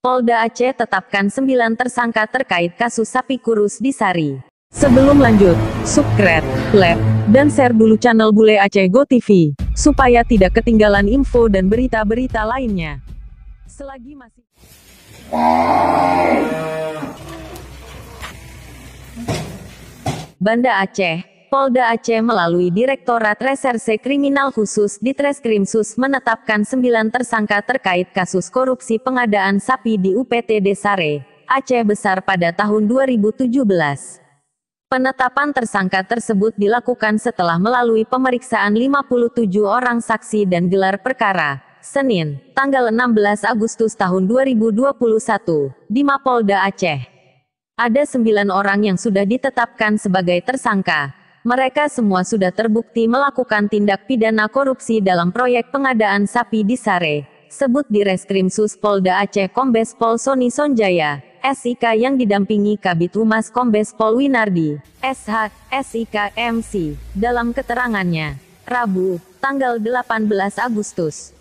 Polda Aceh tetapkan 9 tersangka terkait kasus sapi kurus di Sari. Sebelum lanjut, subscribe, like, dan share dulu channel Bule Aceh Go TV, supaya tidak ketinggalan info dan berita-berita lainnya. Selagi masih... Banda Aceh, Polda Aceh melalui Direktorat Reserse Kriminal Khusus Ditreskrimsus menetapkan 9 tersangka terkait kasus korupsi pengadaan sapi di UPTD Sare, Aceh Besar pada tahun 2017. Penetapan tersangka tersebut dilakukan setelah melalui pemeriksaan 57 orang saksi dan gelar perkara, Senin, tanggal 16 Agustus tahun 2021, di Mapolda Aceh. Ada 9 orang yang sudah ditetapkan sebagai tersangka. Mereka semua sudah terbukti melakukan tindak pidana korupsi dalam proyek pengadaan sapi di Sare, sebut di Reskrimsus Polda Aceh Kombes Pol Soni Sonjaya, SIK yang didampingi Kabid Humas Kombes Pol Winardi, SH, SIK MC, dalam keterangannya, Rabu, tanggal 18 Agustus.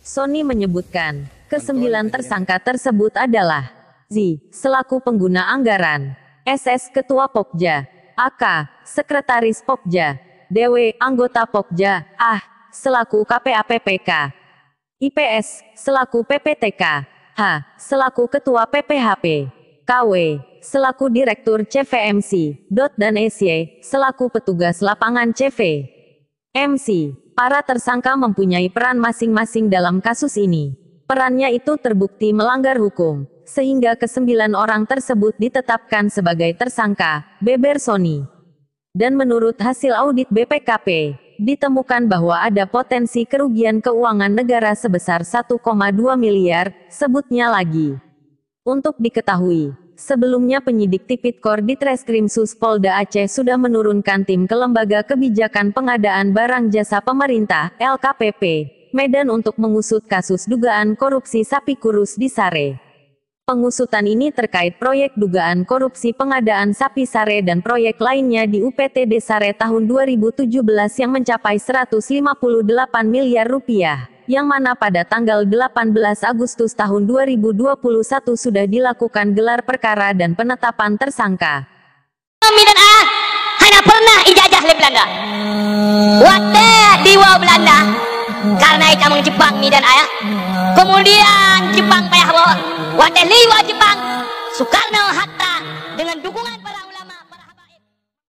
Soni menyebutkan, ke-9 tersangka tersebut adalah Z, selaku pengguna anggaran, SS Ketua Pokja, AK, Sekretaris Pokja, DW, Anggota Pokja, selaku KPAPPK, IPS, selaku PPTK, H, selaku Ketua PPHP, KW, selaku Direktur CVMC, dan SY, selaku Petugas Lapangan CV. MC, para tersangka mempunyai peran masing-masing dalam kasus ini. Perannya itu terbukti melanggar hukum, sehingga ke-9 orang tersebut ditetapkan sebagai tersangka, beber Soni. Dan menurut hasil audit BPKP, ditemukan bahwa ada potensi kerugian keuangan negara sebesar 1,2 miliar, sebutnya lagi. Untuk diketahui, sebelumnya penyidik Tipikor Ditreskrimsus Polda Aceh sudah menurunkan tim ke Lembaga Kebijakan Pengadaan Barang Jasa Pemerintah, LKPP, Medan untuk mengusut kasus dugaan korupsi sapi kurus di Sare. Pengusutan ini terkait proyek dugaan korupsi pengadaan sapi Sare dan proyek lainnya di UPTD Sare tahun 2017 yang mencapai 158 miliar rupiah, yang mana pada tanggal 18 Agustus tahun 2021 sudah dilakukan gelar perkara dan penetapan tersangka. Midan hanya pernah ijazah di Belanda. Waktu di Belanda. Karena itu Jepang Midan ayah. Kemudian Jepang payah bawa. Waktu liwa Jepang Soekarno